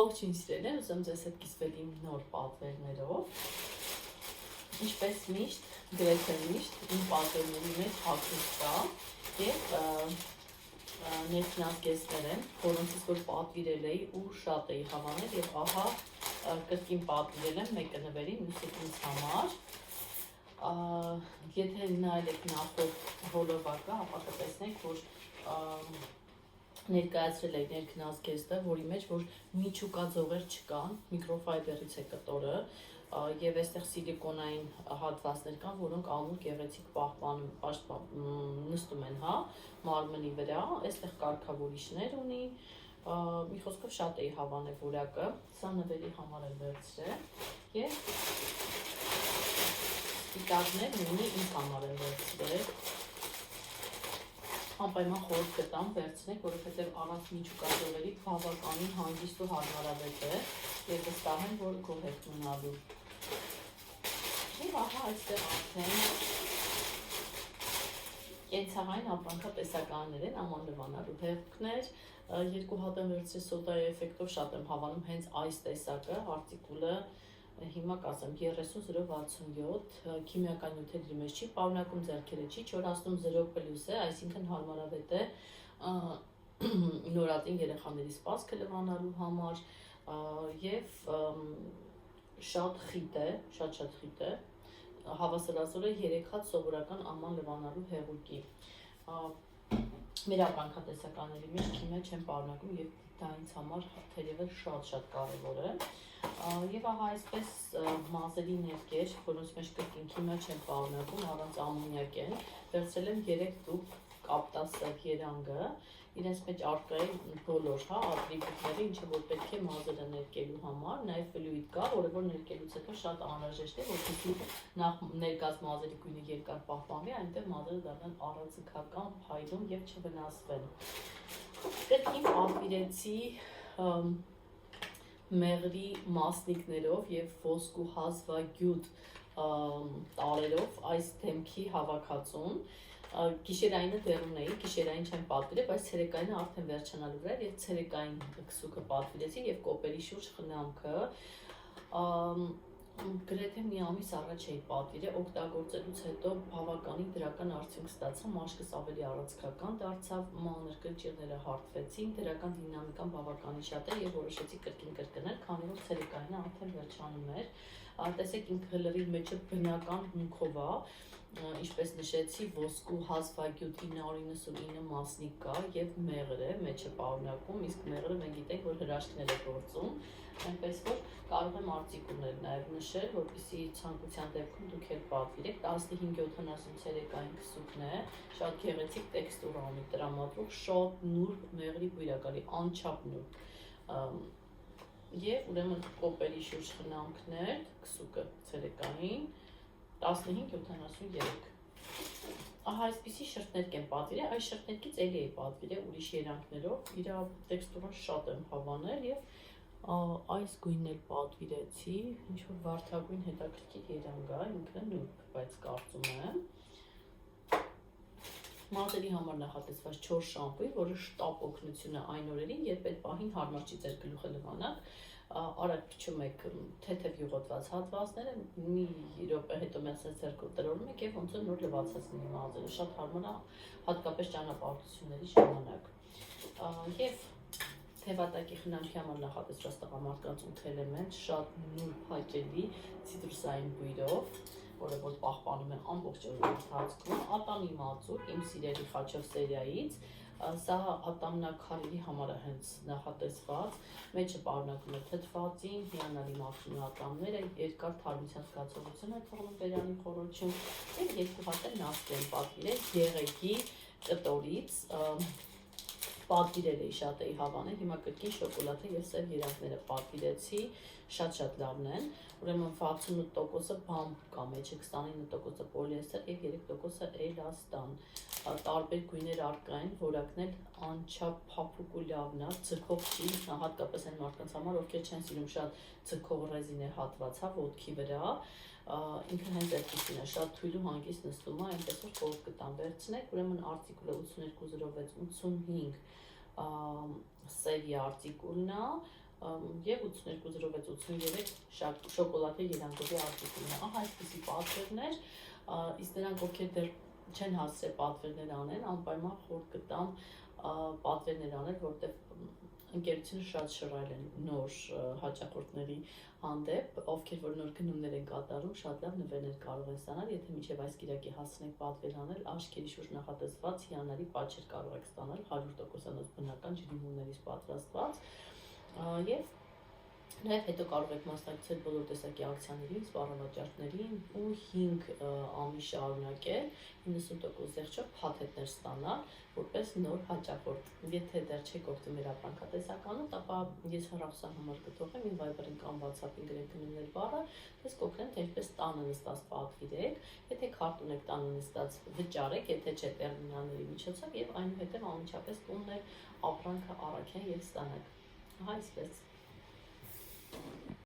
Ողջույն սիրելիներ, ուզում ձեզ հետ կիսվել իմ նոր պատվերներով։ Ինչպես միշտ, գրեթե միշտ, իմ պատվերների մեջ հագուստ կա և ներքնազգեստներ են, որոնցից որ պատվիրել էի ու շատ էի հավանել և ահա կրկին պատվիրել եմ մեկը նվերի, մյուսը ինձ համար։ Եթե նայել եք նախորդ հոլովակը, ապա կտեսնեք, որ ներկայացրել էի ներքնազգեստը, որի մեջ որ միջուկա ձողեր չկան, միկրոֆայբերից է կտորը և այստեղ սիլիկոնային հատվածներ կան, որոնք ամուր գեղեցիկ նստում են մարմնի վրա, այստեղ կարգավորիչներ ունի, մի խոսքով շատ էի հավանել որակը, սա նվերի համար եմ վերցրել և սպիտակներ ունի ինձ համար եմ վերցրել, անպայման խորհուրդ կտամ վերցնեք, որովհետև առանց միջուկա ձողերի բավականին հանգիստ ու հարմարավետ է և վստահ եմ, որ գոհ եք մնալու։ Եվ ահա այստեղ արդեն կենցաղային ապրանքատեսականներ են, ամանլվանալու հեղուկներ, երկու հատ եմ վերցրել սոդայի էֆեկտով, շատ եմ հավանում հենց այս տեսակը, արտիկուլը հիմա կասեմ 30067 քիմիական նյութերի մեջ չի պարունակում, ձեռքերը չի չորացնում, 0+ է, այսինքն հարմարավետ է նորածին երեխաների սպասքը լվանալու համար և շատ խիտ է, շատ խիտ է, հավասարազոր է 3 հատ սովորական աման լվանալու հեղուկի։ Մեր ապրանքատեսականների մեջ քիմիա չեն պարունակում և դա ինձ համար թերևս շատ կարևոր է։ Եվ ահա այսպես մազերի ներկեր, որոնց մեջ կրկին քիմիա չեն պարունակում, առանց ամոնիակ են, վերցրել եմ 3 տուփ կապտասև երանգը, իրենց մեջ առկա է բոլոր ատրիբուտները, ինչը որ պետք է մազերը ներկելու համար, նաև ֆլյուիդ կա, որը որ ներկելուց հետո շատ անհրաժեշտ է, որպեսզի նախ ներկած մազերի գույնը երկար պահպանվի, այնտեղ մազերը դառնան առանցքական, փայլուն և չվնասվեն։ Կրկին պատվիրեցի մեղրի մասնիկներով և ոսկու հազվագյուտ տարերով այս դեմքի հավաքածուն, գիշերայինը դեռ ունեի, գիշերային չեմ պատվիրել, բայց ցերեկայինը արդեն վերջանալու վրա և ցերեկային քսուկը պատվիրեցի և կոպերի շուրջ խնամքը, գրեթե մի ամիս առաջ էի պատվիրել, օգտագործելուց հետո բավականին դրական արդյունք ստացա, մաշկս ավելի առանցքական դարձավ, մանր կրճիռները հարթվեցին, դրական դինամիկան բավականին շատ է և որոշեցի կրկին կրկնել, քանի որ ցերեկայինը արդեն վերջանում էր, տեսեք ինքը հլրի մեջը բնական հումքով է, ինչպես նշեցի, ոսկու հազվագյուտ 999 մասնիկ կա և մեղր է, մեջը պարունակում, իսկ մեղրը մենք գիտենք, որ հրաշքներ է գործում, այնպես որ կարող եմ արտիկուլներ նաև նշել, որպեսզի ցանկության դեպքում դուք էլ պատվիրեք, 1570 ցերեկային քսուկն է, շատ գեղեցիկ տեքստուրա ունի տրամադրող, շատ նուրբ մեղրի բույրակալի, անչափ նուրբ, և ուրեմն կոպերի շուրջ խնամքներ, քսուկը ցերեկային 1573։ Ահա այսպիսի շրթներք եմ պատվիրել, այս շրթներքից էլի էի պատվիրել ուրիշ երանգներով, իր տեքստուրան շատ եմ հավանել և այս գույնն էլ պատվիրեցի, ինչ-որ վարդագույն հետաքրքիր երանգ է, ինքը նուրբ, բայց կարծում եմ։ Մազերի համար նախատեսված 4 շամպույն, որը շտապ օգնություն է այն օրերին, երբ այդ պահին հարմար չի ձեր գլուխը լվանալ, արագ փչում եք թեթև յուղոտված հատվածները, մի րոպե հետո մեծ ձեռքով տրորում եք և ոնց որ նոր լվացած լինի մազերը, շատ հարմար է, հատկապես ճանապարհորդությունների ժամանակ։ Եվ թևատակի խնամքի համար նախատեսված տղամարդկանց 8 էլեմենտ, շատ նուրբ հաճելի ցիտրուսային բույրով, որը որ պահպանում է ամբողջ օրվա ընթացքում, ատամի մածուկ, իմ սիրելի խաչով սերիայից, սա ատամնակարերի համար է հենց նախատեսված, մեջը պարունակում է թթվածին, հիանալի մաքրում ատամները, երկար թարմության զգացողություն է թողնում բերանի խոռոչում և 2 հատ էլ նաստ եմ պատվիրել եղեգի կտորից, պատվիրել էի, շատ էի հավանել, հիմա կրկին շոկոլադը և սև երանգները պատվիրեցի, շատ լավն են, ուրեմն 68%-ը բամբուկ է, մեջը 29%-ը պոլիեստեր և 3%-ը էլաստան, տարբեր գույներ առկա են, որակն էլ անչափ փափուկ ու լավն է, ձգող չի, հատկապես այն մարդկանց համար, ովքեր չեն սիրում շատ ձգող ռեզինե հատված, ոտքի վրա, ինքը հենց այդպիսին է, շատ թույլ ու հանգիստ նստում է, այնպես որ խորհուրդ կտամ վերցնեք, ուրեմն արտիկուլը 820685 սևի արտիկուլն է, եւ 8206 շոկոլադե երանգովի արտիկունը։ Ահա այսպեսի պատվերներ, իսկ նրանք ովքեր դեռ չեն հասցրել պատվերներ անեն, անպայման խորհուրդ կտամ պատվերներ անել, որտեղ ընկերությունը շատ շռայլ են նոր հաճախորդների հանդեպ, ովքեր որ նոր գնումներ են կատարում, շատ լավ նվերներ կարող են ստանալ, եթե մինչև այս կիրակի հասցնեք պատվեր անել, աչքերի շուրջ նախատեսված հիանալի պատճեր կարող եք ստանալ 100% բնական ջրիմուններից պատրաստված եւ Նաև հետո կարող եք մասնակցել բոլոր տեսակի ակցիաներին, սպառավաճառքներին ու 5 ամիս շարունակել 90% զեղչով փաթեթներ ստանալ, որպես նոր հաճախորդ։ Եթե դեռ չեք օգտվում մեր ապրանքատեսականուց, ապա ես հեռախոսահամար կթողեմ իմ Viber-ին կամ WhatsApp-ին գրեք գնումներ բառը, դες կօգնեմ թե ինչպես տանը նստած պատվիրեք, եթե քարտ ունեք տանը նստած վճարեք, եթե չէ տերմինալների միջոցով եւ այնուհետեւ անմիջապես տունն ապրանքը առաքեն եւ ստանաք։ Ահա այսպես